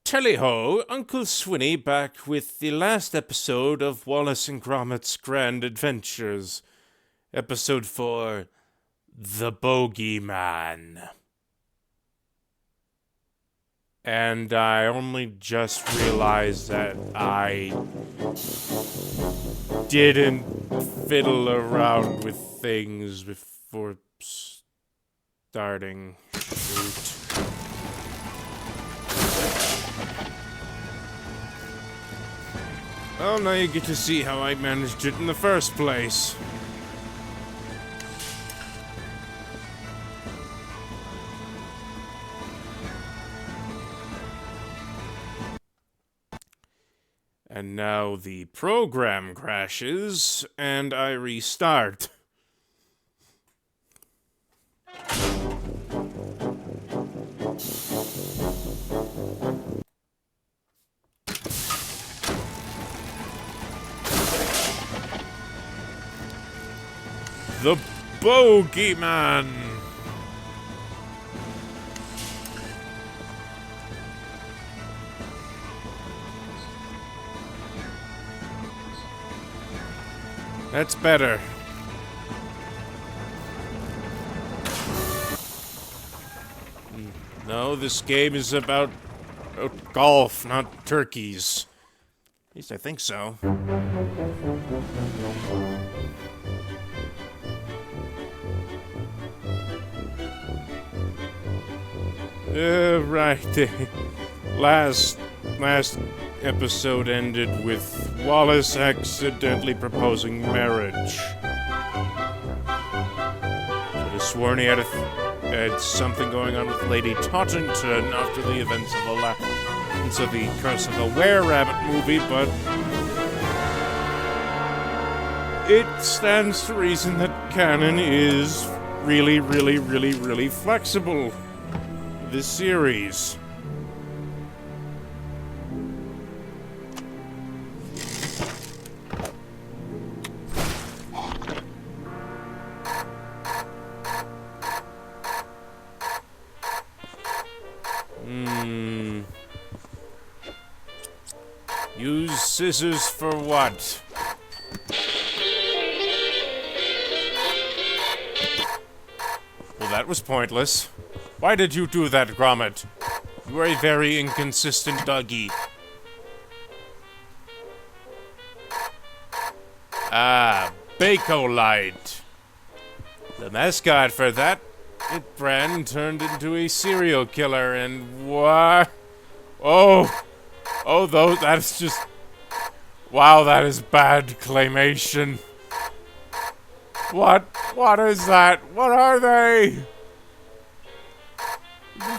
Tally-ho, Uncle Swinney back with the last episode of Wallace and Gromit's Grand Adventures. Episode 4, The Bogeyman. And I only just realized that I didn't fiddle around with things before starting. Shoot. Well, now you get to see how I managed it in the first place. And now the program crashes, and I restart. The Bogeyman! That's better. No, this game is about golf, not turkeys. At least I think so. Right. Last episode ended with Wallace accidentally proposing marriage. Could have sworn he had something going on with Lady Tottington after the events of the Curse of the Were-Rabbit movie, but it stands to reason that canon is really flexible. This series. Use scissors for what? Well, that was pointless. Why did you do that, Gromit? You are a very inconsistent doggy. Ah, Bakelite. The mascot for that brand turned into a serial killer, and what? That's just... Wow, that is bad claymation. What is that? What are they?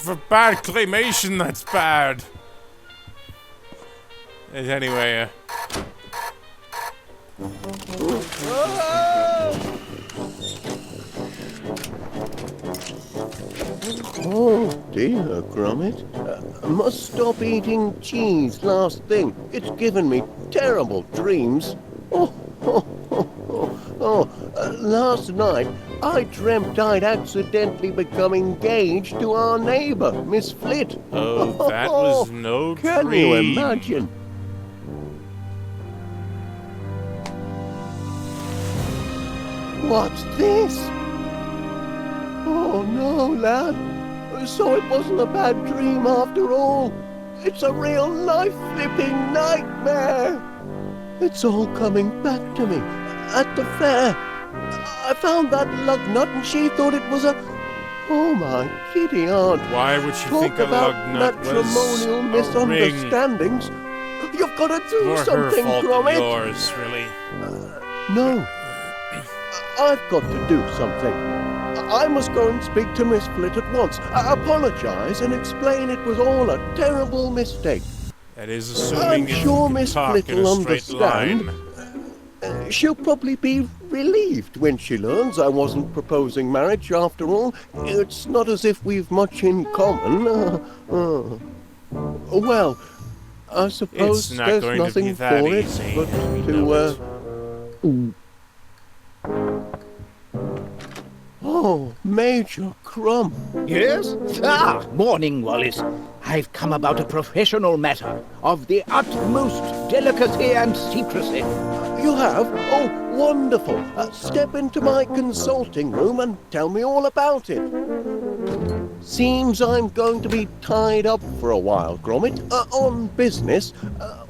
For bad claymation, that's bad. Anyway, Oh dear, Gromit. I must stop eating cheese last thing. It's given me terrible dreams. Last night I dreamt I'd accidentally become engaged to our neighbor, Miss Flitt. Oh, that was no dream. Can you imagine? What's this? Oh no, lad. So it wasn't a bad dream after all. It's a real life-flipping nightmare. It's all coming back to me. At the fair, I found that lug nut and she thought it was a... Oh my giddy aunt. Why would she think a lug nut was matrimonial misunderstandings. You've got to do more something, her fault Gromit. than yours, really. No. I've got to do something. I must go and speak to Miss Flitt at once. Apologize and explain it was all a terrible mistake. That is assuming I'm sure Miss Flitt will understand. She'll probably be relieved when she learns I wasn't proposing marriage after all. It's not as if we've much in common. Well, I suppose it's not there's going nothing to be that for easy. it but to, Oh, Major Crumb. Yes? Morning, Wallace. I've come about a professional matter of the utmost delicacy and secrecy. You have? Oh, wonderful. Step into my consulting room and tell me all about it. Seems I'm going to be tied up for a while, Gromit, on business.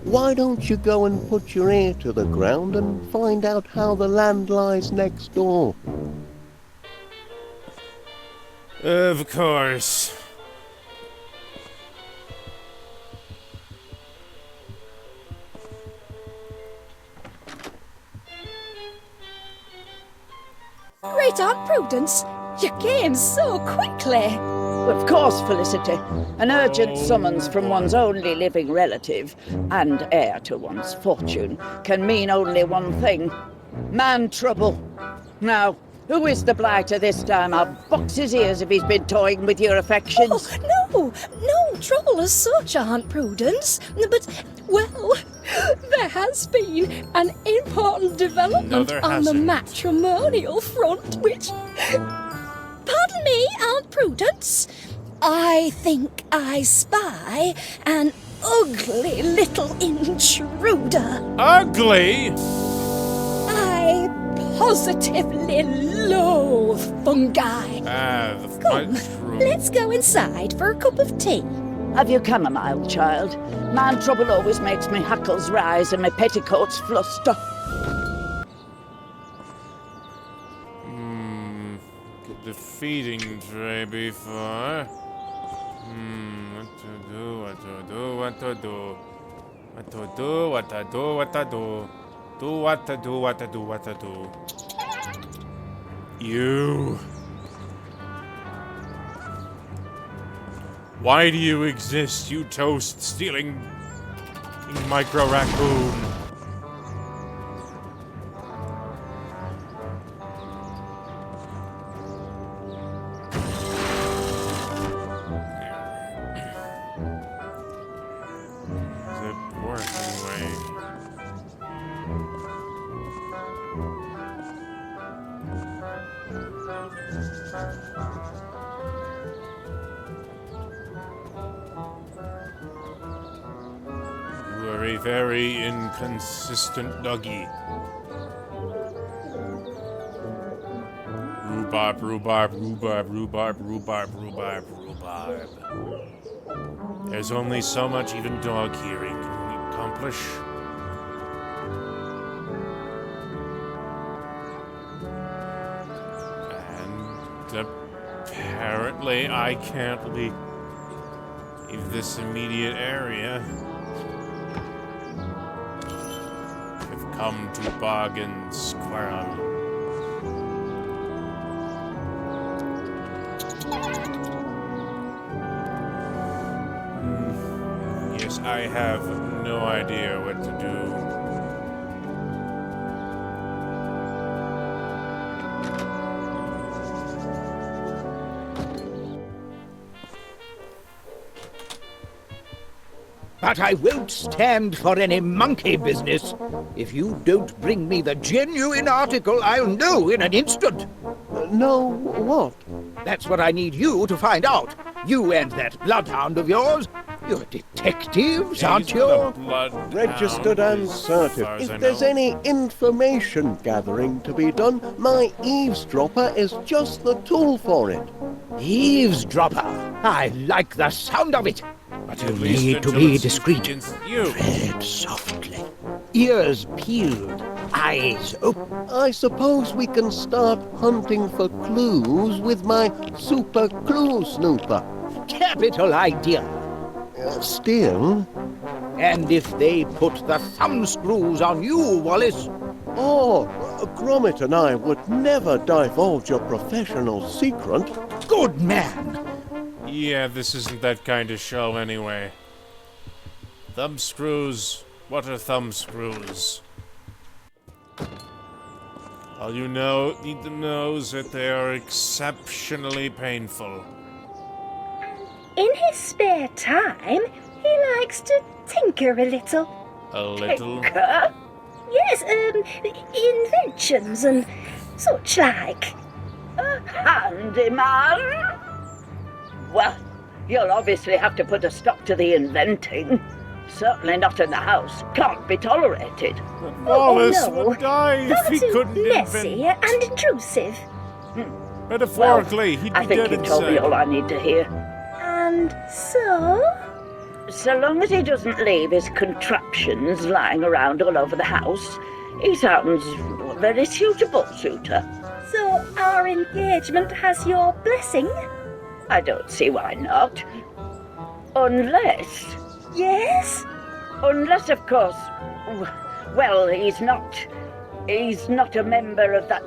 Why don't you go and put your ear to the ground and find out how the land lies next door? Of course. Great Aunt Prudence, you came so quickly. Of course, Felicity. An urgent summons from one's only living relative, and heir to one's fortune, can mean only one thing. Man trouble. Now, who is the blighter this time? I'll box his ears if he's been toying with your affections. Oh, no trouble as such, Aunt Prudence. But, well, there has been an important development on the matrimonial front, which... Pardon me, Aunt Prudence. I think I spy an ugly little intruder. Ugly? I positively loathe fungi. The Come, mushroom. let's go inside for a cup of tea. Have you chamomile, child? Man trouble always makes me hackles rise and my petticoats fluster. Get the feeding tray before. What to do, what to do, what to do. What to do, what to do, what to do. Do what to do, what to do, what to do. You. Why do you exist, you toast-stealing micro-raccoon? Does it work anyway? You are a very inconsistent doggy. Rhubarb, rhubarb, rhubarb, rhubarb, rhubarb, rhubarb, rhubarb. There's only so much even dog hearing can accomplish. And apparently I can't leave this immediate area. I've come to bargain, squirrel. Yes, I have no idea what to do. But I won't stand for any monkey business. If you don't bring me the genuine article, I'll know in an instant. No, what? That's what I need you to find out. You and that bloodhound of yours. You're detectives, aren't you? Registered and certified. If there's any information gathering to be done, my eavesdropper is just the tool for it. Eavesdropper. I like the sound of it. But you need to be discreet. Tread softly. Ears peeled, eyes open. I suppose we can start hunting for clues with my super clue snooper. Capital idea. Still? And if they put the thumbscrews on you, Wallace? Oh, Gromit and I would never divulge a professional secret. Good man. Yeah, this isn't that kind of show anyway. Thumbscrews? What are thumbscrews? All you need to know is that they are exceptionally painful. In his spare time, he likes to tinker a little. A little? Tinker? Yes, inventions and such like. A handyman? Well, You'll obviously have to put a stop to the inventing. Certainly not in the house. Can't be tolerated. Wallace no. would die if he Too couldn't messy invent. and intrusive. Metaphorically, he'd I be think dead you've told me inside. all I need to hear. And so? So long as he doesn't leave his contraptions lying around all over the house, he sounds a very suitable suitor. So our engagement has your blessing? I don't see why not. Unless, Yes? of course, well, he's not a member of that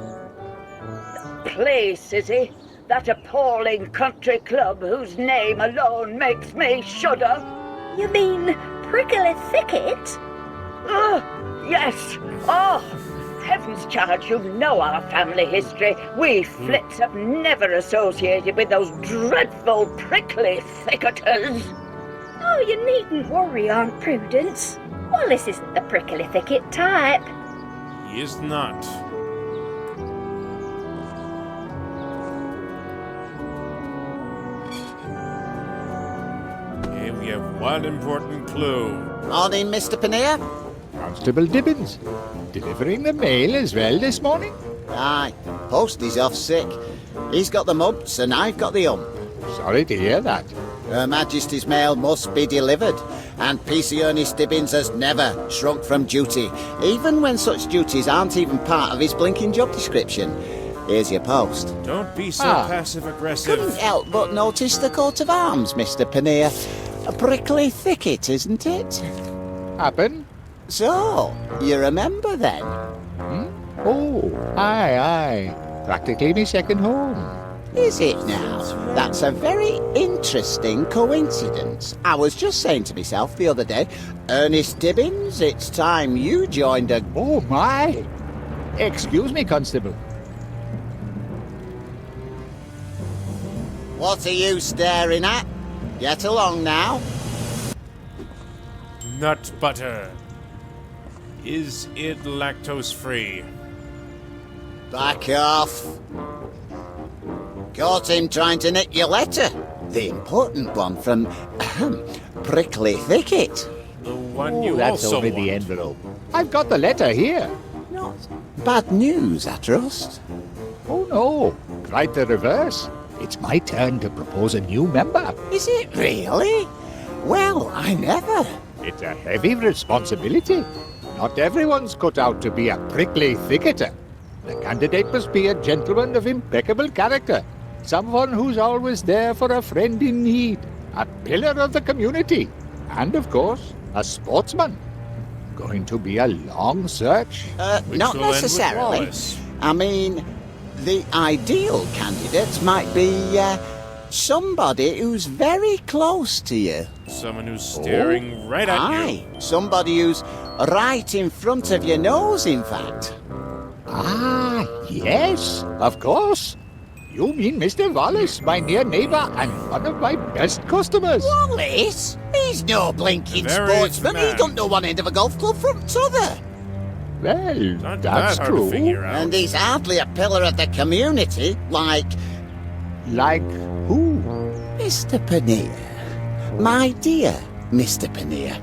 place, is he? That appalling country club whose name alone makes me shudder. You mean Prickly Thicket? Oh, yes. Oh, heavens, Charge, you know our family history. We Flitts have never associated with those dreadful prickly thicketers. Oh, you needn't worry, Aunt Prudence. Wallace isn't the Prickly Thicket type. He is not. Okay, we have one important clue. Morning, Mr. Pannier. Constable Dibbins. Delivering the mail as well this morning? Aye, Posty's off sick. He's got the mumps and I've got the hump. Sorry to hear that. Her Majesty's mail must be delivered, and PC Ernest Dibbins has never shrunk from duty, even when such duties aren't even part of his blinking job description. Here's your post. Don't be so Couldn't passive-aggressive. help but notice the coat of arms, Mr. Pannier. A prickly thicket, isn't it? Happen? So, you remember then? Oh, aye. Practically me second home. Is it now? That's a very interesting coincidence. I was just saying to myself the other day, Ernest Dibbins, it's time you joined a... Oh, my. Excuse me, Constable. What are you staring at? Get along now. Nut butter. Is it lactose-free? Back off. Caught him trying to nick your letter. The important one from Prickly Thicket. The one you That's also over want. the envelope. I've got the letter here. Not bad news, I trust. Oh, no. Quite the reverse. It's my turn to propose a new member. Is it really? Well, I never. It's a heavy responsibility. Not everyone's cut out to be a prickly thicketer. The candidate must be a gentleman of impeccable character. Someone who's always there for a friend in need. A pillar of the community. And, of course, a sportsman. Going to be a long search. Which Not will end with necessarily. Wallace. I mean, the ideal candidate might be somebody who's very close to you. Someone who's staring right at Aye, you. somebody who's right in front of your nose, in fact. Ah, yes, of course. You mean Mr. Wallace, my near neighbour and one of my best customers. Wallace? He's no blinking Very sportsman. He man. don't know one end of a golf club from t'other. Well, Not that's that hard to true. figure out. And he's hardly a pillar of the community, like Like who? Mr. Pannier. My dear Mr. Pannier,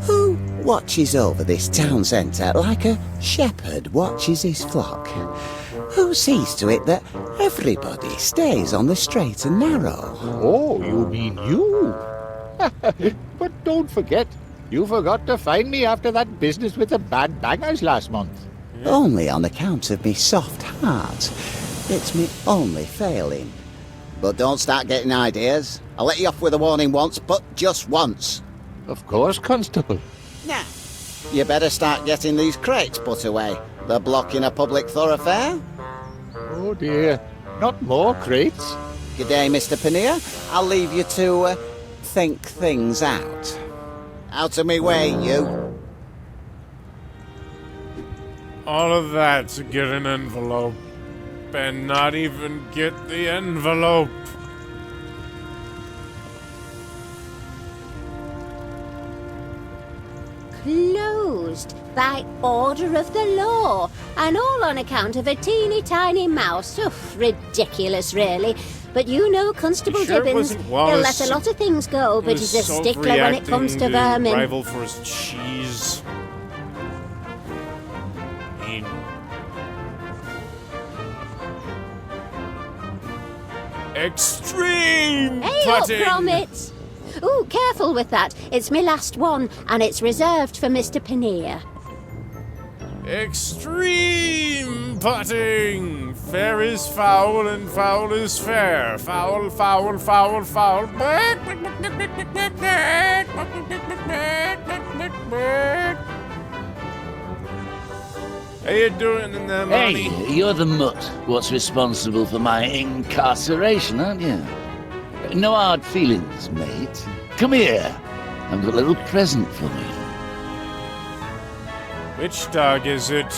who watches over this town centre like a shepherd watches his flock. Who sees to it that everybody stays on the straight and narrow. Oh, you mean you? But don't forget, you forgot to find me after that business with the bad bangers last month. Only on account of me soft heart. It's me only failing. But don't start getting ideas. I'll let you off with a warning once, but just once. Of course, Constable. Now, you better start getting these crates put away. They're blocking a public thoroughfare. Oh dear, not more crates. Good day, Mr. Pannier. I'll leave you to think things out. Out of me way, you. All of that to get an envelope. And not even get the envelope. Closed by order of the law, and all on account of a teeny tiny mouse. Oh, ridiculous, really. But you know Constable You sure it Dibbins, wasn't he'll Wallace? let a lot of things go, but he's a stickler when it comes to vermin. Rival for his cheese. Extreme Hey putting! up, Gromit! Ooh, careful with that. It's my last one, and it's reserved for Mr. Paneer. Extreme putting! Fair is foul and foul is fair. Foul, foul, foul, foul. How you doing in there, Mommy? Hey, you're the mutt what's responsible for my incarceration, aren't you? No hard feelings, mate. Come here. I've got a little present for me. Which dog is it?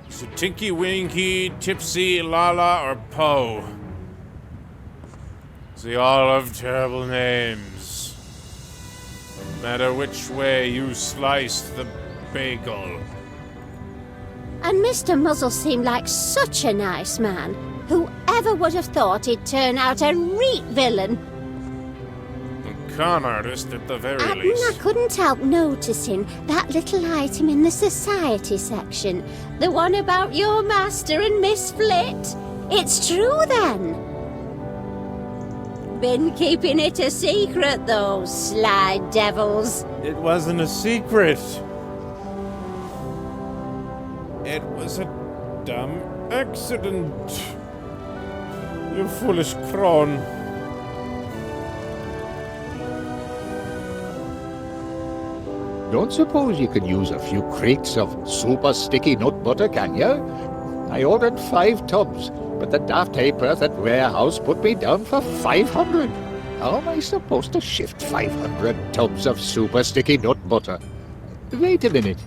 Is it Tinky Winky, Tipsy, Lala, or Poe? They all have terrible names. No matter which way you slice the bagel. And Mr. Muzzle seemed like such a nice man. Whoever would have thought he'd turn out a reet villain? A con artist at the very I least. couldn't help noticing that little item in the society section. The one about your master and Miss Flitt. It's true, then. Been keeping it a secret, though, sly devils. It wasn't a secret. It was a dumb accident. You foolish crone. Don't suppose you could use a few crates of super sticky nut butter, can you? I ordered 5 tubs, but the daft ha'porth at warehouse put me down for 500. How am I supposed to shift 500 tubs of super sticky nut butter? Wait a minute.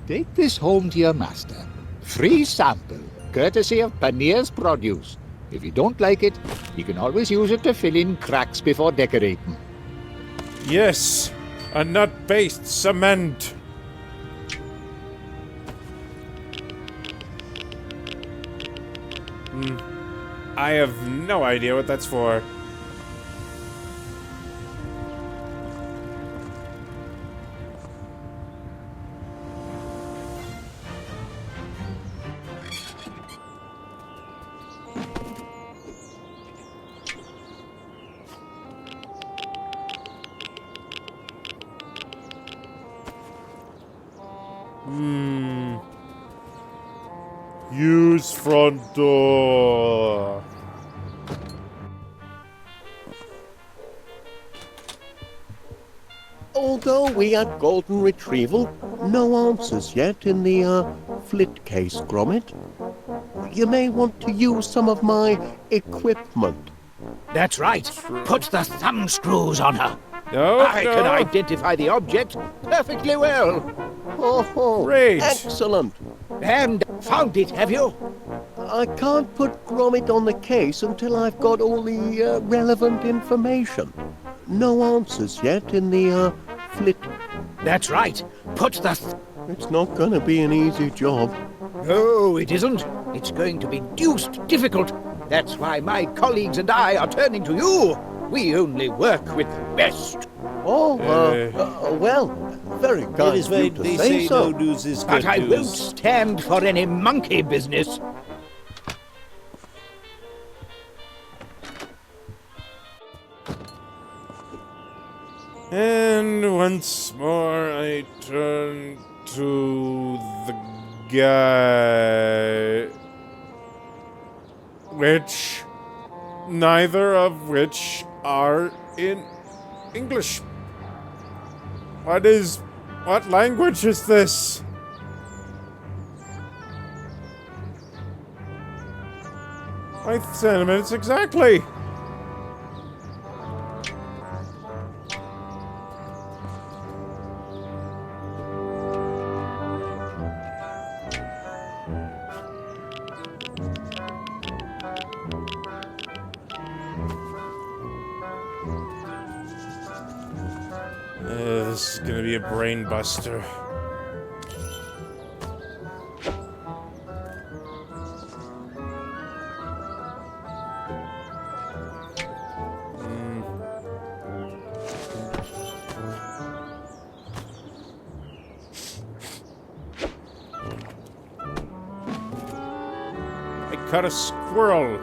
Take this home to your master. Free sample, courtesy of Paneer's produce. If you don't like it, you can always use it to fill in cracks before decorating. Yes, a nut-based cement. I have no idea what that's for. Use front door. Although we had golden retrieval, no answers yet in the Flitt case, Gromit. You may want to use some of my equipment. That's right. Put the thumb screws on her. No, I no. can identify the object perfectly well. Oh, Great. excellent. And found it, have you? I can't put Gromit on the case until I've got all the relevant information. No answers yet in the Flitt. That's right. Put the... It's not gonna be an easy job. No, it isn't. It's going to be deuced difficult. That's why my colleagues and I are turning to you. We only work with the best. Oh, well, very kind It is of you very, to they say say so. no news is But good I news. won't stand for any monkey business. And once more I turn to the guy. Which, neither of which are in English. What language is this? 10 minutes exactly. This is gonna be a brain buster. caught a squirrel.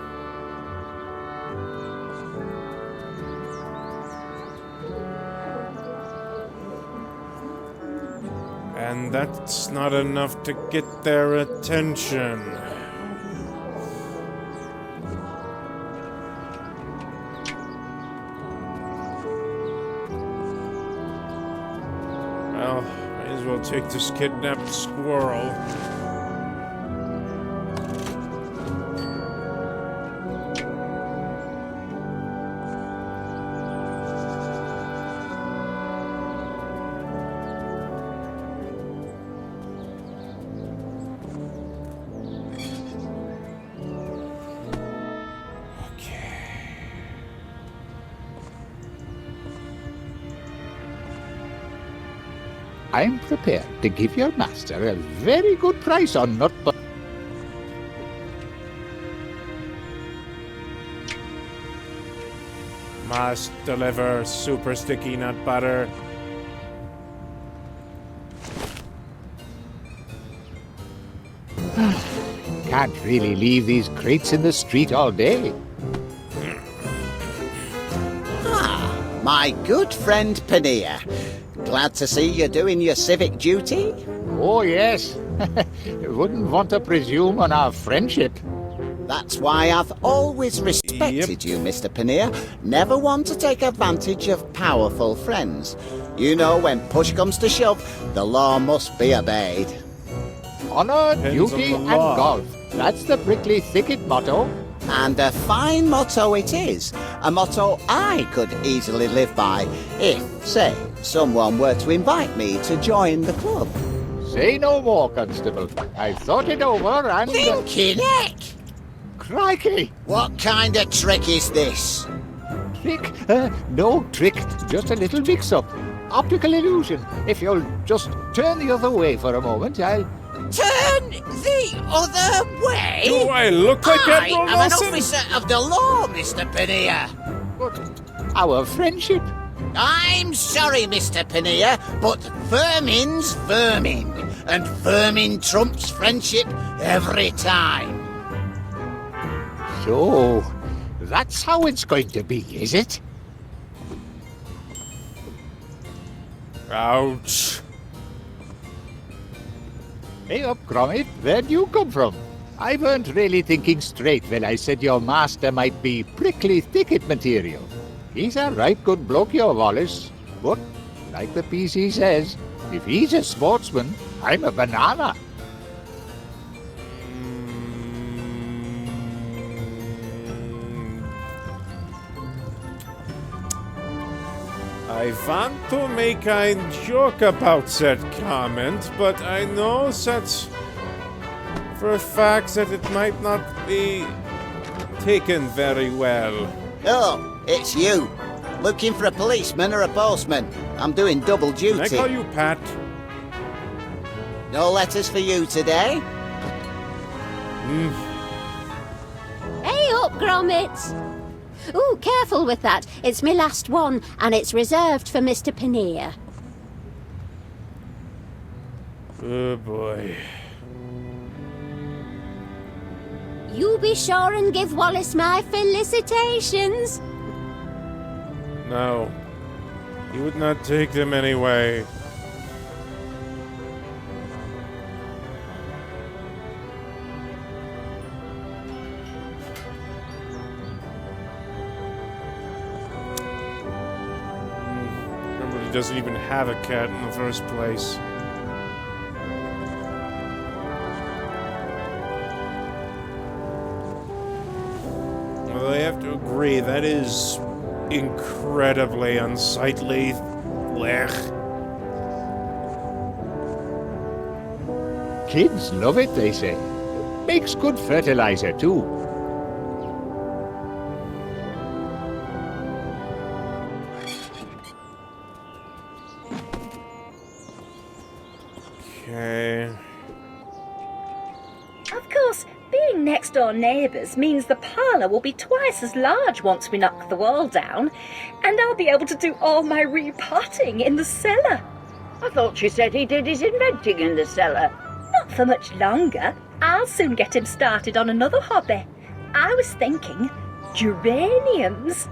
And that's not enough to get their attention. Well, might as well take this kidnapped squirrel. I'm prepared to give your master a very good price on nut butter. Must deliver super sticky nut butter. Can't really leave these crates in the street all day. Ah, my good friend Pania. Glad to see you're doing your civic duty. Oh, yes. Wouldn't want to presume on our friendship. That's why I've always respected you, Mr. Pania. Never one to take advantage of powerful friends. You know, when push comes to shove, the law must be obeyed. Honour, Depends duty, on and the law. golf. That's the prickly thicket motto. And a fine motto it is. A motto I could easily live by if, say, someone were to invite me to join the club. Say no more, Constable. I've thought it over and... Thinking heck! Crikey! What kind of trick is this? Trick? No trick, just a little mix-up. Optical illusion. If you'll just turn the other way for a moment, I'll... Turn the other way? Do I look like I Admiral am an Wilson? officer of the law, Mr. Pania. But our friendship... I'm sorry, Mr. Pania, but vermin's vermin, and vermin trumps friendship every time. So, that's how it's going to be, is it? Ouch. Hey up, Gromit, where'd you come from? I weren't really thinking straight when I said your master might be prickly thicket material. He's a right good bloke, your Wallace. But, like the PC says, if he's a sportsman, I'm a banana. I want to make a joke about that comment, but I know that for a fact that it might not be taken very well. Oh, it's you. Looking for a policeman or a postman? I'm doing double Can I duty. call you Pat? No letters for you today? Hey up, Gromit! Ooh, careful with that. It's my last one, and it's reserved for Mr. Pania. Oh boy. You be sure and give Wallace my felicitations. No. He would not take them anyway. Remember, he doesn't even have a cat in the first place. Well, I have to agree, that is incredibly unsightly. Blech. Kids love it, they say. Makes good fertilizer, too. Okay. Of course, being next door neighbours means the parlour will be twice as large once we knock the wall down, and I'll be able to do all my repotting in the cellar. I thought you said he did his inventing in the cellar. Not for much longer. I'll soon get him started on another hobby. I was thinking geraniums.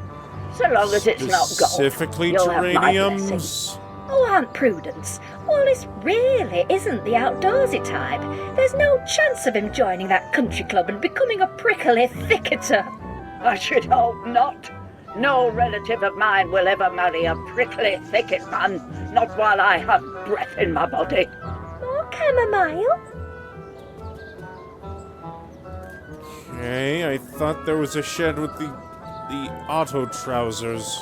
So long as it's not golf, Specifically you'll have my blessing. geraniums. Oh, Aunt Prudence, Wallace really isn't the outdoorsy type. There's no chance of him joining that country club and becoming a prickly thicketer. I should hope not. No relative of mine will ever marry a prickly thicket man, not while I have breath in my body. More chamomile? Okay, I thought there was a shed with the auto trousers.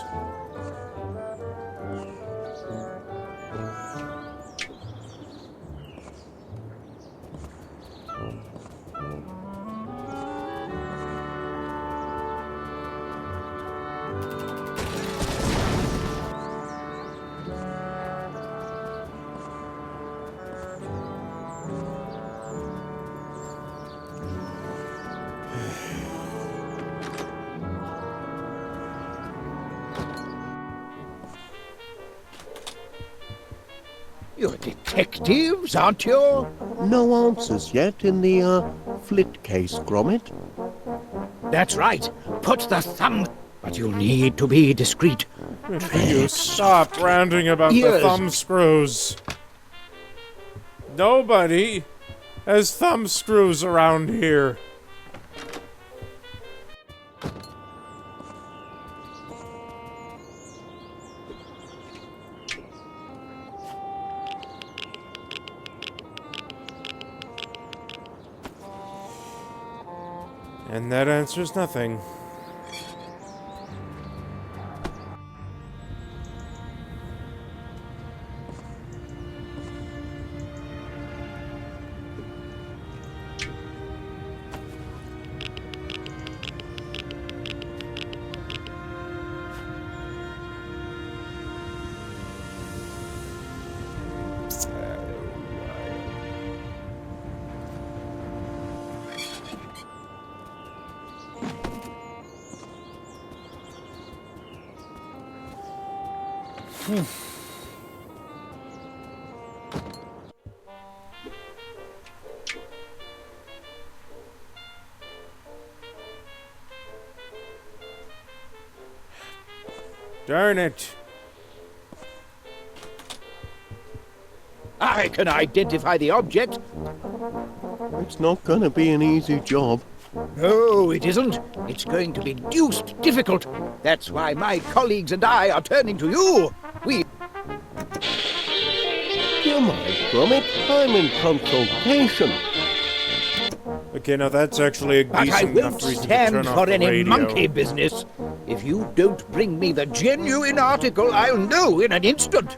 You're detectives, aren't you? No answers yet in the, Flitt case, Gromit. That's right. Put the thumb... But you'll need to be discreet. You stop ranting about the Ears. thumb screws. Nobody has thumb screws around here. And that answers nothing. Darn it. I can identify the object. It's not gonna be an easy job. No, it isn't. It's going to be deuced difficult. That's why my colleagues and I are turning to you. We... Never mind, Gromit. I'm in consultation. Okay, now that's actually a But I decent won't enough reason to stand turn off for the any radio. monkey business. If you don't bring me the genuine article, I'll know in an instant.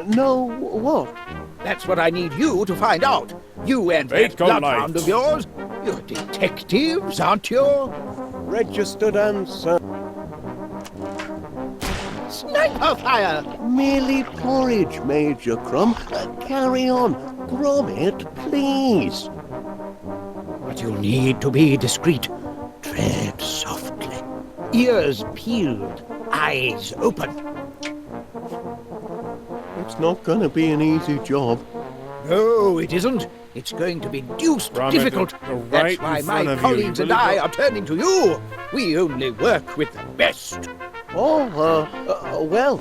No, what? That's what I need you to find out. You and that Fake bloodhound light. of yours. You're detectives, aren't you? Registered answer. Sniper fire! Merely porridge, Major Crumb. Carry on. Gromit, please. But you'll need to be discreet. Tread softly. Ears peeled. Eyes open. It's not gonna be an easy job. No, it isn't. It's going to be deuced Gromit, difficult. right That's why in my front of you. You colleagues and really I don't- are turning to you. We only work with the best. Oh, well,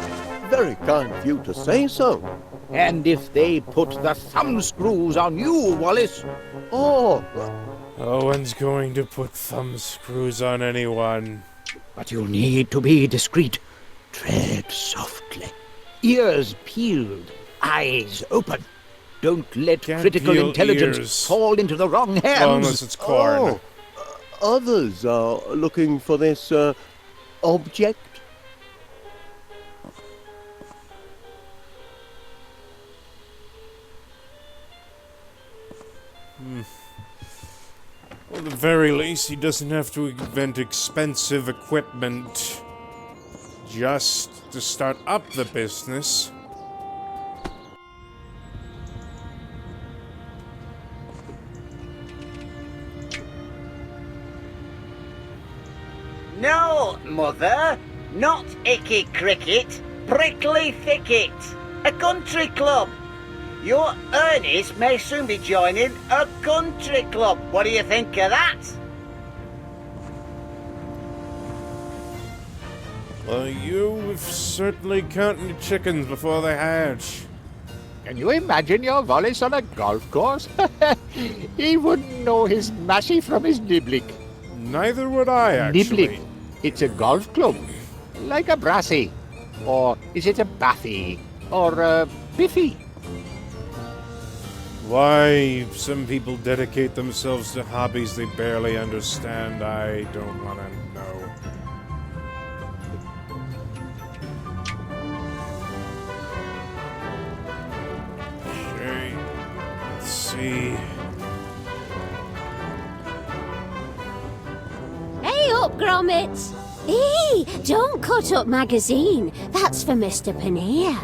very kind of you to say so. And if they put the thumb screws on you, Wallace... Oh, No one's going to put thumb screws on anyone. But you'll need to be discreet. Tread softly. Ears peeled. Eyes open. Don't let Can't critical peel intelligence ears. fall into the wrong hands. Well, unless it's corn. others are looking for this, object. Well, at the very least, he doesn't have to invent expensive equipment just to start up the business. No, Mother, not Icky Cricket, Prickly Thicket, a country club. Your Ernest may soon be joining a country club. What do you think of that? Well, you've certainly counted your chickens before they hatch. Can you imagine your Wallace on a golf course? He wouldn't know his mashie from his niblick. Neither would I, actually. Niblick. It's a golf club. Like a brassy. Or is it a baffy? Or a biffy? Why some people dedicate themselves to hobbies they barely understand, I don't want to know. Okay, let's see. Hey up, Gromit! Hey, don't cut up magazine. That's for Mr. Paneer.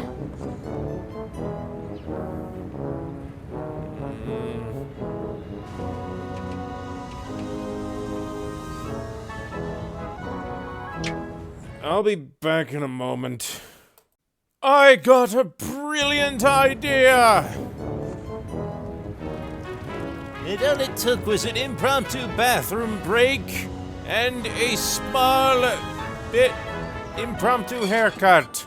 I'll be back in a moment. I got a brilliant idea! And all it took was an impromptu bathroom break and a small bit impromptu haircut.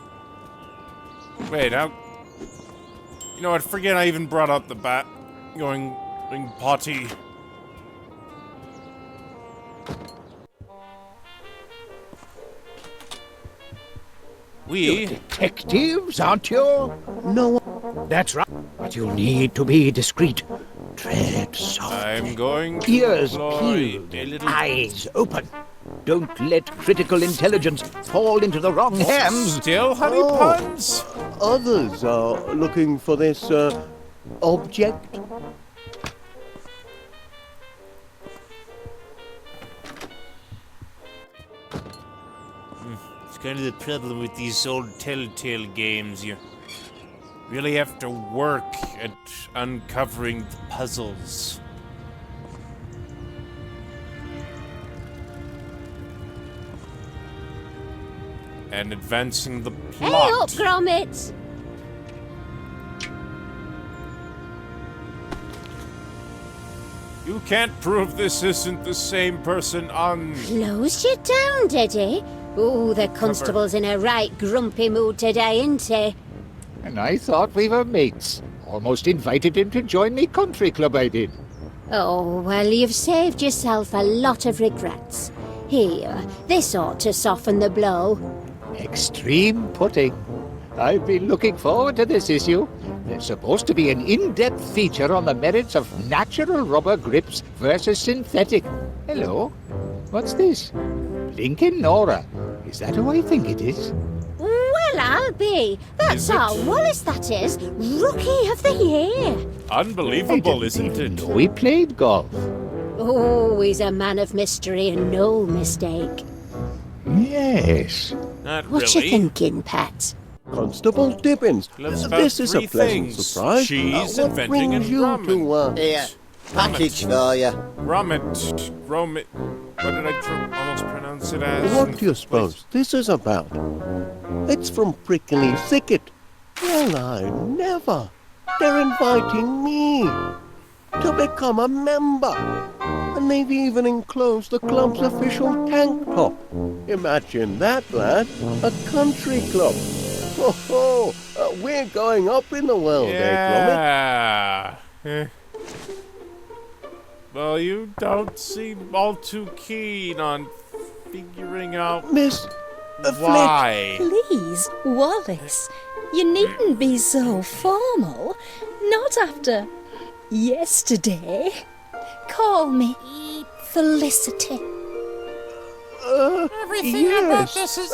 Wait, you know what, forget I even brought up the going potty. You're detectives, aren't you? No. That's right. But you'll need to be discreet. Tread softly. I'm going to Ears employ peeled, eyes open. Don't let critical intelligence fall into the wrong hands. Still honey puns? Others are looking for this, object. It's kind of the problem with these old Telltale games. You really have to work at uncovering the puzzles. And advancing the plot. Hey up, Gromit! You can't prove this isn't the same person on... Closed you down, did he? Oh, the constable's in a right grumpy mood today, ain't he? And I thought we were mates. Almost invited him to join the country club I did. Oh, well, you've saved yourself a lot of regrets. Here, this ought to soften the blow. Extreme putting. I've been looking forward to this issue. There's supposed to be an in-depth feature on the merits of natural rubber grips versus synthetic. Hello? What's this? Blinking Nora. Is that who I think it is? Well, I'll be. That's our Wallace, that is. Rookie of the Year. Unbelievable, isn't it? No, he played golf. Oh, he's a man of mystery and no mistake. Yes. Not What really. you thinking, Pat? Constable Dibbins, this is a three pleasant things. surprise. Cheese, What inventing, brings and you ramen. to, Here, package for you. Gromit. What did I almost pronounce it as? What do you suppose this is about? It's from Prickly Thicket. Well, I never. They're inviting me to become a member. And they've even enclosed the club's official tank top. Imagine that, lad. A country club. Ho ho! We're going up in the world, Yeah. Well, you don't seem all too keen on figuring out Gromit? Miss why. Please, Wallace, you needn't be so formal. Not after yesterday. Call me Felicity. Everything about this is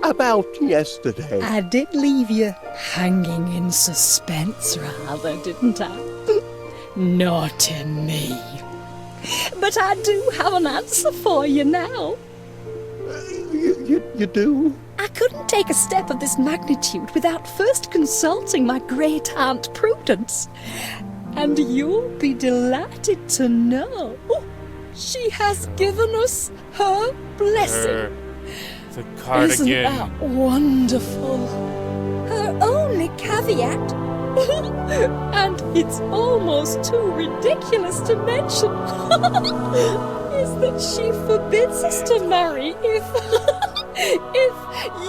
about yesterday. I did leave you hanging in suspense, rather, didn't I? Naughty me. But I do have an answer for you now. You do? I couldn't take a step of this magnitude without first consulting my great aunt Prudence. And you'll be delighted to know she has given us her blessing. The cardigan. Isn't that wonderful? Her only caveat, and it's almost too ridiculous to mention, is that she forbids us to marry if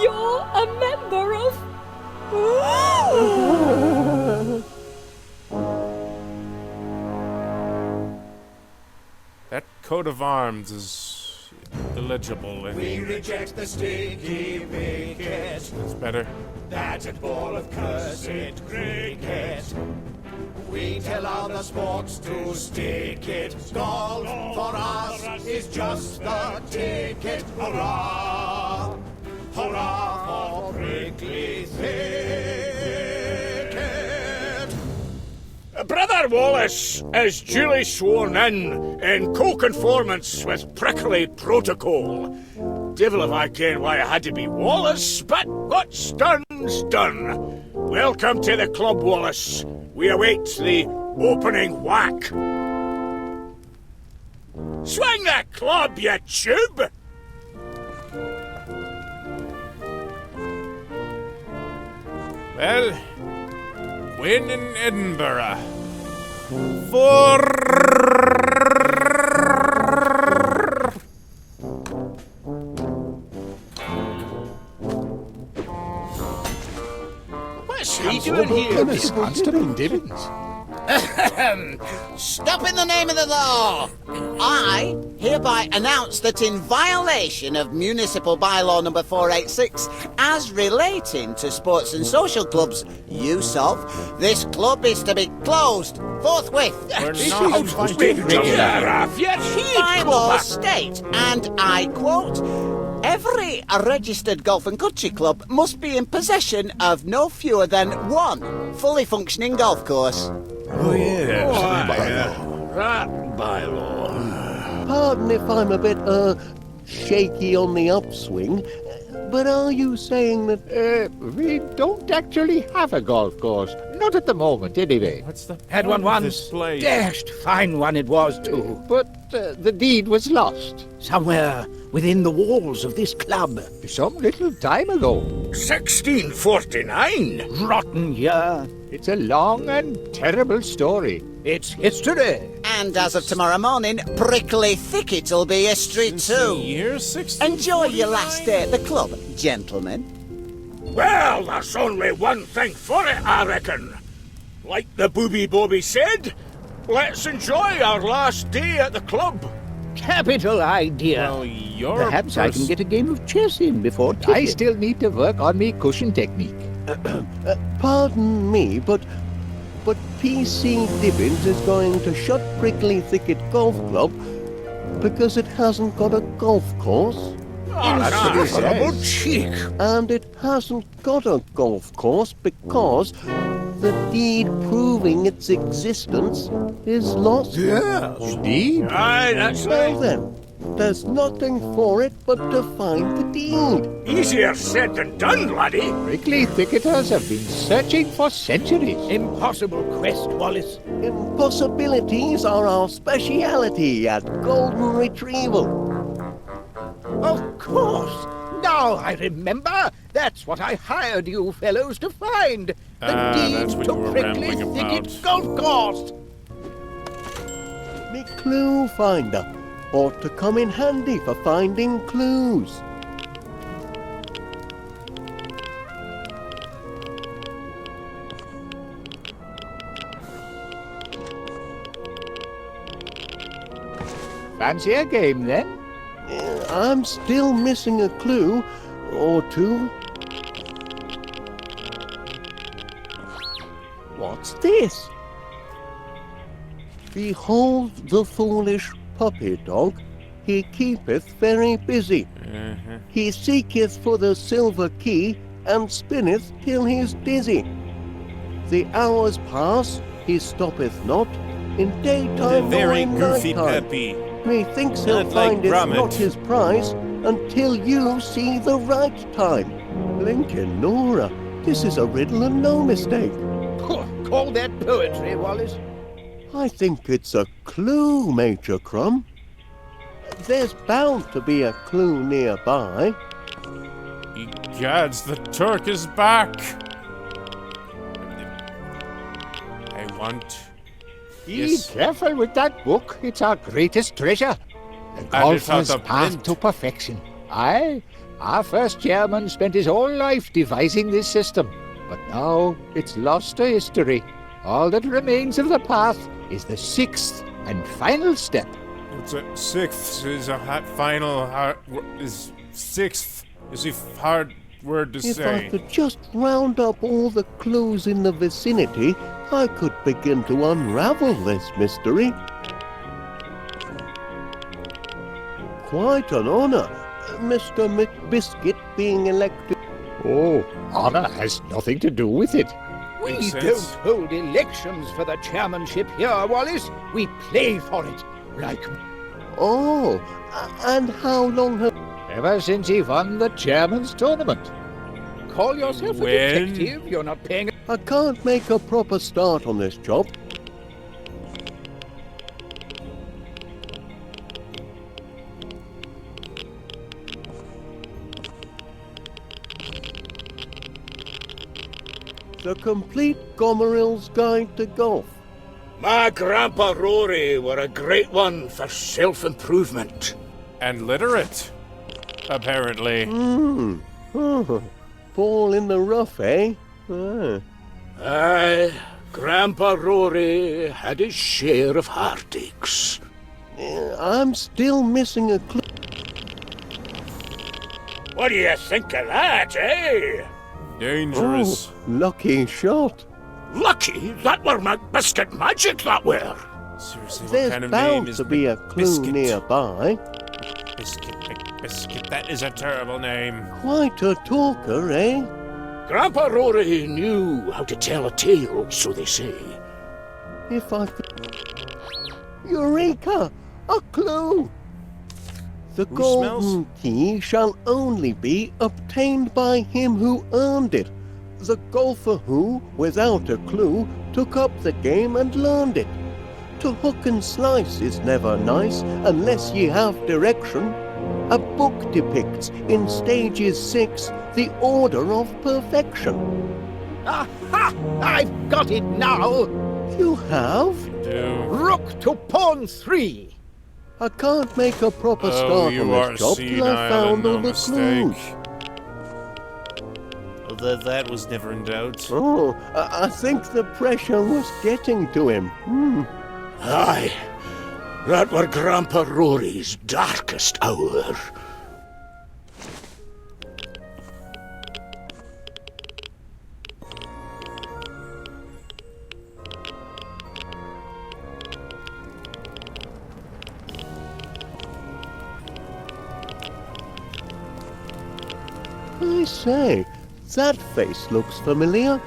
you're a member of... That coat of arms is illegible. We reject the sticky wicket. It's better. That's a ball of cursed cricket. We tell other sports to stick it. Golf for us is just the ticket. Hurrah! Hurrah for prickly thicket! Brother Wallace is duly sworn in co-conformance with prickly protocol. Devil if I ken why I had to be Wallace, but what's done's done. Welcome to the club, Wallace. We await the opening whack. Swing that club, you tube! Well, win in Edinburgh. FORE! What's he doing here? He's monstering Dibbins. Stop in the name of the law! I hereby announce that in violation of Municipal Bylaw number 486, as relating to sports and social clubs use of, this club is to be closed forthwith. Bylaws state, and I quote, every registered golf and country club must be in possession of no fewer than one fully functioning golf course. Oh, yes. That bylaw. Pardon if I'm a bit, shaky on the upswing, but are you saying that... We don't actually have a golf course. Not at the moment, anyway. What's the Had one point of once. this place? Dashed fine one it was, too. But the deed was lost. Somewhere within the walls of this club. Some little time ago. 1649? Rotten year. It's a long and terrible story. It's history. And as of tomorrow morning, Prickly Thicket'll be history too. Year 1649? Enjoy your last day at the club, gentlemen. Well, there's only one thing for it, I reckon. Like the Booby Bobby said, let's enjoy our last day at the club. Capital idea. Well, you're Perhaps I can get a game of chess in before ticket. I still need to work on me cushion technique. Pardon me, but PC Dibbins is going to shut Prickly Thicket Golf Club because it hasn't got a golf course. That's terrible cheek. And it hasn't got a golf course because the deed proving its existence is lost. Yes. Deed? Aye, that's Well right. then, there's nothing for it but to find the deed. Easier said than done, laddie. Prickly thicketers have been searching for centuries. Impossible quest, Wallace. Impossibilities are our speciality at Golden Retrieval. Of course. Now I remember. That's what I hired you fellows to find. The that's deed what to you were Prickly rambling Thicket about. Golf Course. Me clue finder ought to come in handy for finding clues. Fancy a game, then? I'm still missing a clue or two. What's this? Behold the foolish puppy dog, he keepeth very busy. He seeketh for the silver key, and spinneth till he's dizzy. The hours pass, he stoppeth not, in daytime nor Very in goofy nighttime. Peppy. Methinks he'll Not like find it Gromit. not his prize until you see the right time. Blinkin' Nora, this is a riddle and no mistake. Call that poetry, Wallace. I think it's a clue, Major Crumb. There's bound to be a clue nearby. Egads, the Turk is back. want. Be careful with that book. It's our greatest treasure. The And it's out golfer's of path print. to perfection. Aye, our first chairman spent his whole life devising this system. But now it's lost to history. All that remains of the path is the 6th and final step. It's a 6th is a final hard is 6th is a hard word to If say. I could just round up all the clues in the vicinity, I could begin to unravel this mystery. Quite an honour, Mr. McBiscuit being elected. Oh, honor has nothing to do with it. We Makes don't sense. hold elections for the chairmanship here, Wallace. We play for it, like... Oh, and how long have... Ever since he won the chairman's tournament. Call yourself a When? detective? You're not paying... I can't make a proper start on this job. The Complete Gomeril's Guide to Golf. My Grandpa Rory were a great one for self-improvement. And literate, apparently. Oh, ball in the rough, eh? Ah. Aye, Grandpa Rory had his share of heartaches. I'm still missing a clue. What do you think of that, eh? Dangerous. Oh, lucky shot. Lucky that were McBiscuit magic, that were. Seriously, what There's kind of bound name is to be a clue McBiscuit? nearby. Biscuit, that is a terrible name. Quite a talker, eh? Grandpa Rory knew how to tell a tale, so they say. If I could... Eureka! A clue! The Who golden smells? key shall only be obtained by him who earned it. The golfer who, without a clue, took up the game and learned it. To hook and slice is never nice unless ye have direction. A book depicts in stages 6 the order of perfection. Aha! I've got it now! You have? Do. Rook to pawn 3! I can't make a proper start you on are this job till senile I found and no all the mistake. clues. That was never in doubt. Oh, I think the pressure was getting to him. Aye, that were Grandpa Rory's darkest hour. I say, that face looks familiar.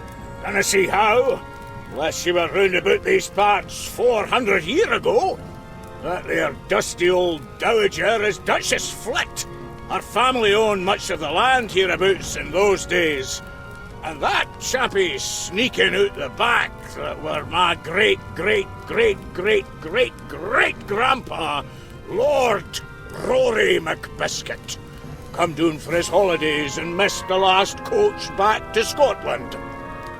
Can I see how? Unless you were round about these parts 400 year ago. That there dusty old dowager is Duchess Flitt. Her family owned much of the land hereabouts in those days. And that chappie sneaking out the back that were my great-great-great-great-great-grandpa, Lord Rory McBiscuit. Come down for his holidays and missed the last coach back to Scotland.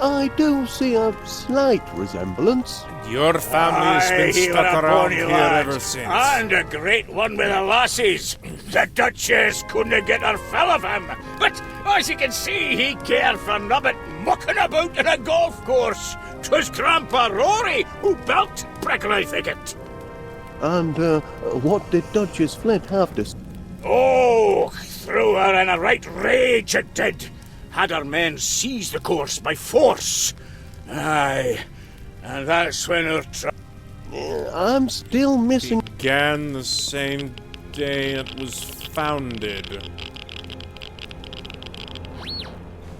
I do see a slight resemblance. Your family has been he were stuck a around bonny here lad, ever since. And a great one with the lassies. The Duchess couldn't get her fill of him. But as you can see, he cared for nobbit mucking about in a golf course. 'Twas Grandpa Rory who built Prickly Thicket. And what did Duchess Flitt have to... Oh, threw her in a right rage, it did. Had her men seize the course by force. Aye, and that's when her I'm still missing... Began the same day it was founded.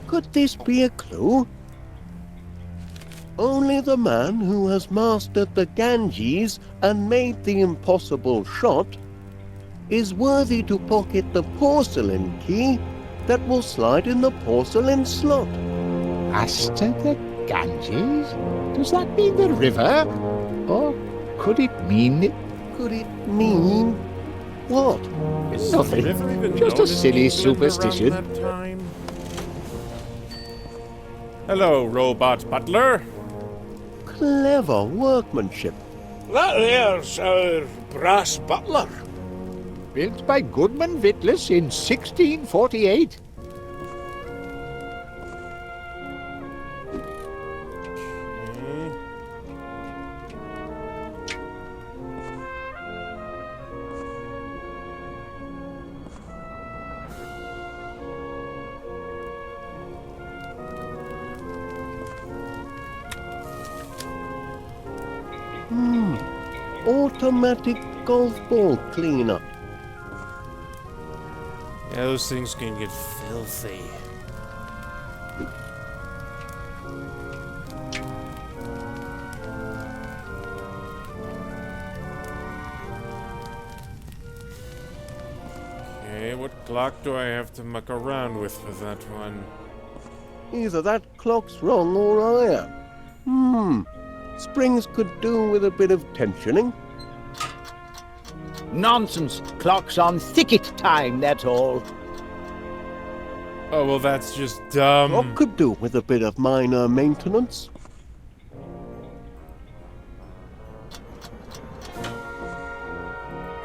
Could this be a clue? Only the man who has mastered the Ganges and made the impossible shot is worthy to pocket the porcelain key that will slide in the porcelain slot. Master the Ganges? Does that mean the river? Or could it mean... Could it mean... what? Nothing. Just a silly superstition. Hello, robot butler. clever workmanship. That there's our brass butler. Built by Goodman Vittles in 1648. Automatic golf ball cleaner. Yeah, those things can get filthy. Okay, what clock do I have to muck around with for that one? Either that clock's wrong or I am. Springs could do with a bit of tensioning. Nonsense. Clock's on thicket time, that's all. Oh, well, that's just dumb. Clock could do with a bit of minor maintenance.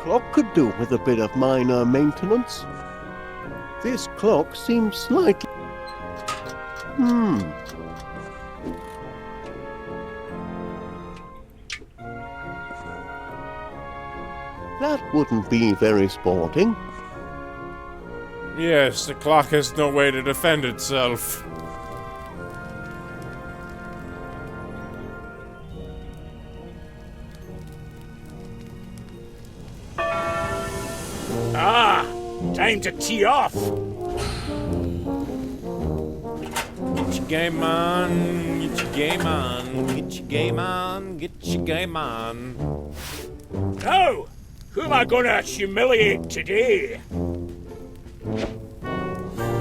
Clock could do with a bit of minor maintenance. This clock seems slightly... That wouldn't be very sporting. Yes, the clock has no way to defend itself. Ah, time to tee off. Get your game on, get your game on, get your game on, get your game on. Now, who am I gonna humiliate today?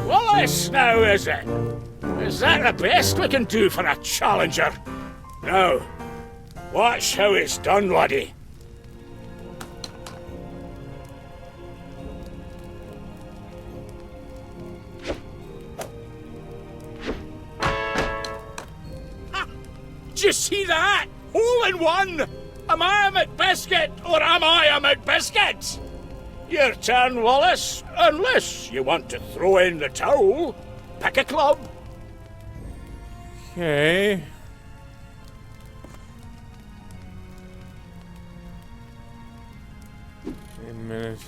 Wallace, now is it? Is that the best we can do for a challenger? Now, watch how it's done, laddie. Did you see that? Hole in one! Am I a McBiscuit, or am I a McBiscuit? Your turn, Wallace. Unless you want to throw in the towel. Pick a club. Okay. A minute.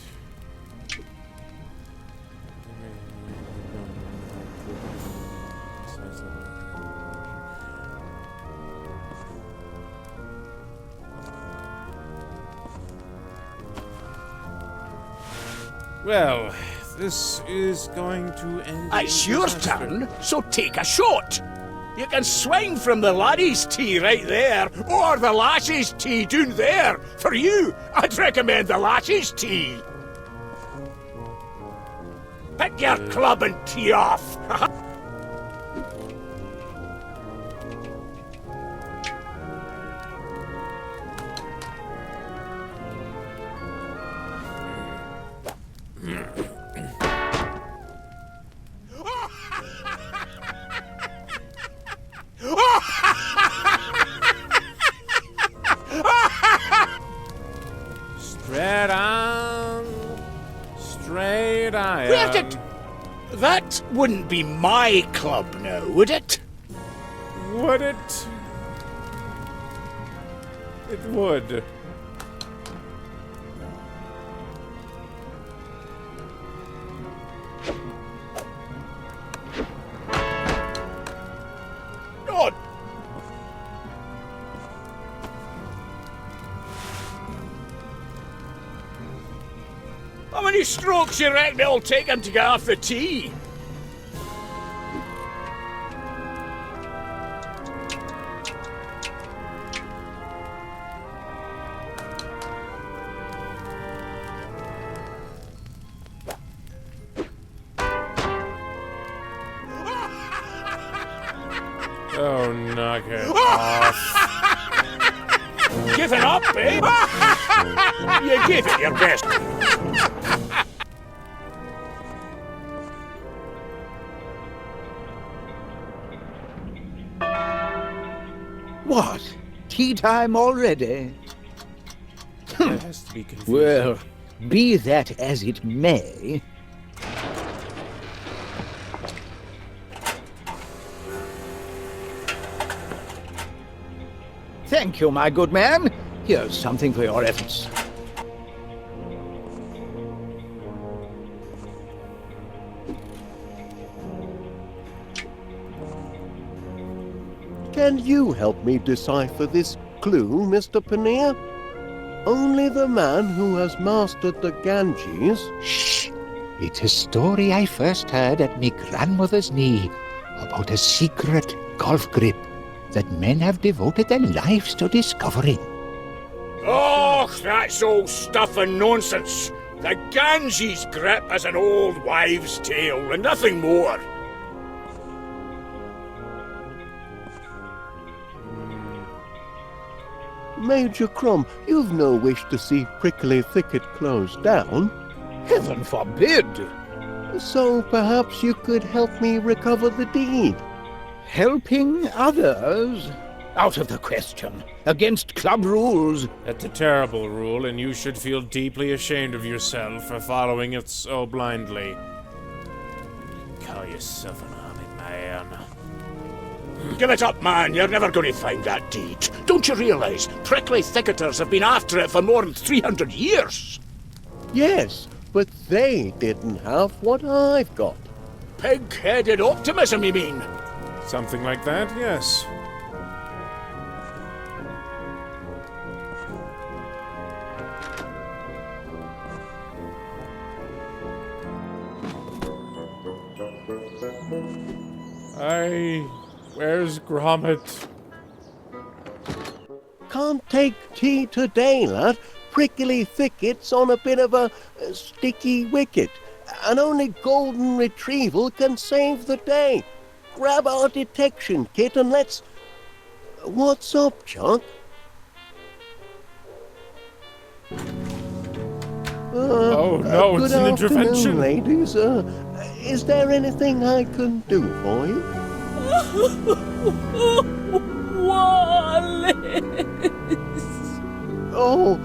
Well, this is going to end. It's your turn, so take a shot. You can swing from the laddie's tee right there, or the lassie's tee down there. For you, I'd recommend the lassie's tee. Pick your club and tee off. Straight on. Straight on. Where did... That wouldn't be my club now, would it? Would it? It would. God! How many strokes you reckon it'll take him to get off the tee? Oh, knock it off. Giving up, eh? You gave it your best. What? tea time already? That has to be confusing. Well, be that as it may... Thank you, my good man. Here's something for your efforts. Can you help me decipher this clue, Mr. Paneer? Only the man who has mastered the Ganges... Shh! It's a story I first heard at me grandmother's knee about a secret golf grip that men have devoted their lives to discovering. Oh, that's all stuff and nonsense. The Ganges grip is an old wives' tale and nothing more. Major Crom, you've no wish to see Prickly Thicket closed down. Heaven forbid! So perhaps you could help me recover the deed. Helping others? Out of the question. Against club rules. That's a terrible rule, and you should feel deeply ashamed of yourself for following it so blindly. Call yourself an honest man. Give it up, man. You're never going to find that deed. Don't you realise prickly thicketers have been after it for more than 300 years? Yes, but they didn't have what I've got. Pig-headed optimism, you mean? Something like that, yes. Where's Gromit? Can't take tea today, lad. Prickly Thicket's on a bit of a sticky wicket, and only golden retrieval can save the day. Grab our detection kit and let's... What's up, Chuck? Oh no, it's an intervention! Good afternoon, ladies. Is there anything I can do for you? Wallace! Oh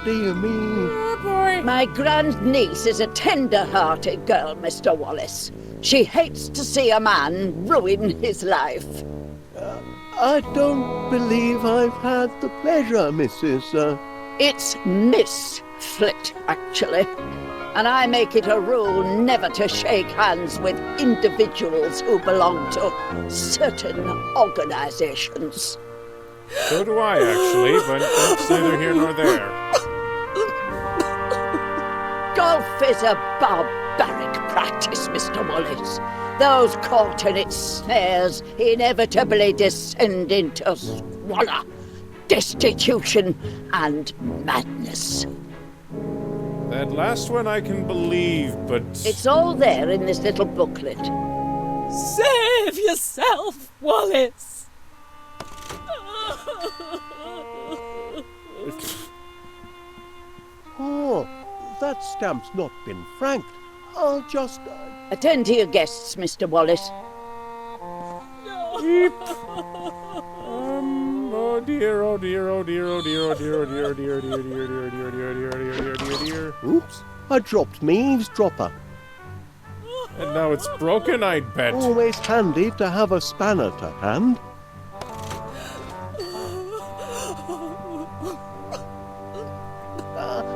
dear me. Oh, boy. My grandniece is a tender-hearted girl, Mr. Wallace. She hates to see a man ruin his life. I don't believe I've had the pleasure, Mrs. It's Miss Flitt, actually. And I make it a rule never to shake hands with individuals who belong to certain organizations. So do I, actually, but that's neither here nor there. Golf is a barbaric practice, Mr. Wallace. Those caught in its snares inevitably descend into squalor, destitution, and madness. That last one I can believe, but... It's all there in this little booklet. Save yourself, Wallace! Oh, that stamp's not been franked. I'll just... Attend to your guests, Mr. Wallace. Oh dear, oh dear, oh dear, oh dear, oh dear, oh dear, oh dear, oh dear, oh dear, oh dear, oh dear, oh dear, oh dear, oh dear. Oops, I dropped me eavesdropper. And now it's broken, I'd bet. Always handy to have a spanner to hand.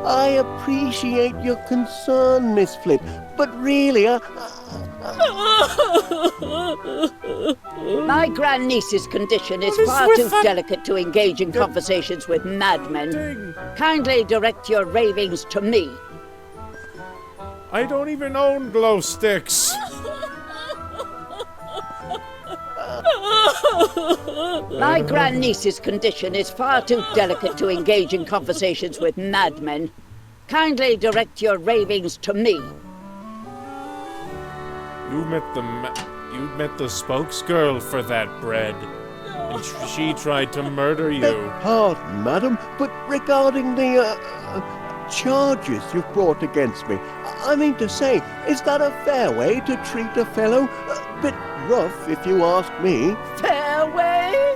I appreciate your concern, Miss Flitt, but really, My grandniece's condition is far too delicate to engage in conversations with madmen. Kindly direct your ravings to me. I don't even own glow sticks. My grandniece's condition is far too delicate to engage in conversations with madmen. Kindly direct your ravings to me. You met the spokesgirl for that bread, and she tried to murder you. Pardon, madam, but regarding the charges you've brought against me, I mean to say, is that a fair way to treat a fellow? A bit rough, if you ask me. Fair way?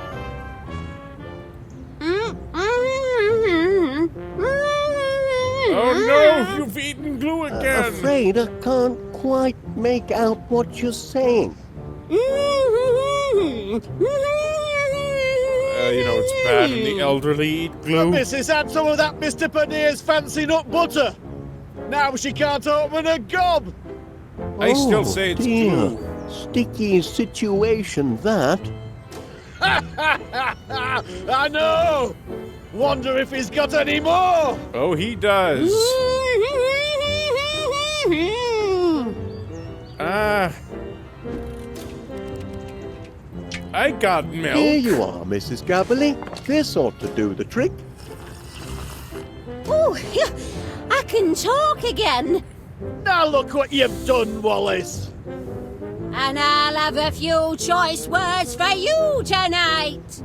you've eaten glue again. Afraid I can't quite make out what you're saying. It's bad when the elderly eat glue. Mrs. had some of that Mr. Panier's fancy nut butter. Now she can't open a gob. I still say it's glue. Sticky situation, that. I know! Wonder if he's got any more! Oh, he does. I got milk. Here you are, Mrs. Gabberly. This ought to do the trick. Oh, I can talk again. Now look what you've done, Wallace. And I'll have a few choice words for you tonight.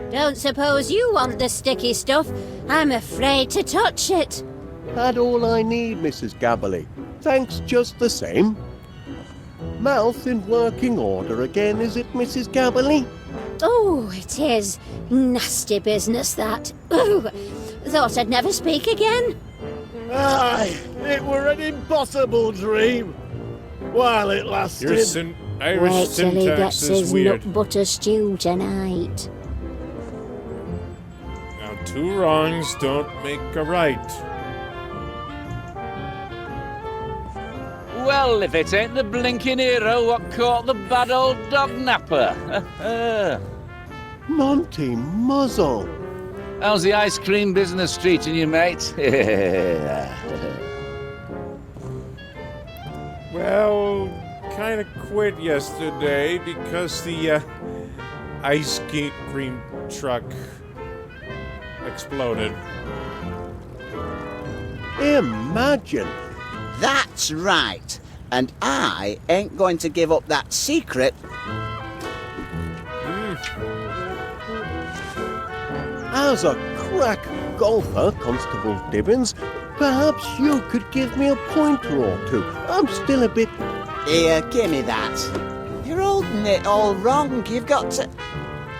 Don't suppose you want the sticky stuff? I'm afraid to touch it. Had all I need, Mrs. Gabberly. Thanks just the same. Mouth in working order again, is it, Mrs. Gabberly? Oh, it is. Nasty business, that. Oh, thought I'd never speak again. Aye, it were an impossible dream. While it lasted. Your Irish Wait till he syntax gets is his weird. nut butter stew tonight. Now, 2 wrongs don't make a right. Well, if it ain't the blinking hero what caught the bad old dog napper. Monty Muzzle. How's the ice cream business treating you, mate? Well, kind of quit yesterday because the ice cream truck exploded. Imagine. That's right. And I ain't going to give up that secret. As a crack golfer, Constable Dibbins, perhaps you could give me a pointer or two. I'm still a bit... Here, give me that. You're holding it all wrong. You've got to...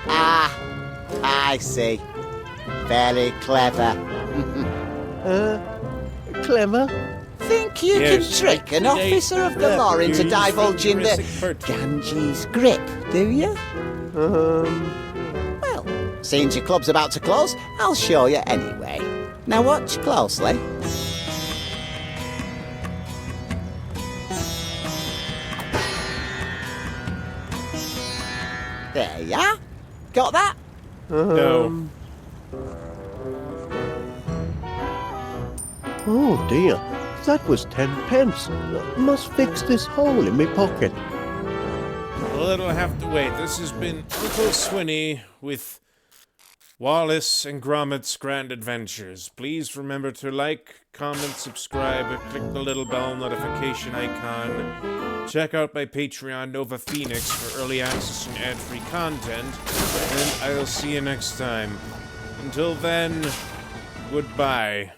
Ah, I see. Very clever. Clever? Think you can trick an officer of the law into divulging the Ganges grip, do you? Well, since your club's about to close, I'll show you anyway. Now watch closely. There you are. Got that? No. Oh dear, that was 10 pence. Must fix this hole in my pocket. Well, it'll have to wait. This has been Uncle Swinney with Wallace and Gromit's Grand Adventures. Please remember to like, comment, subscribe, and click the little bell notification icon. Check out my Patreon, Nova Phoenix, for early access and ad-free content. And I'll see you next time. Until then, goodbye.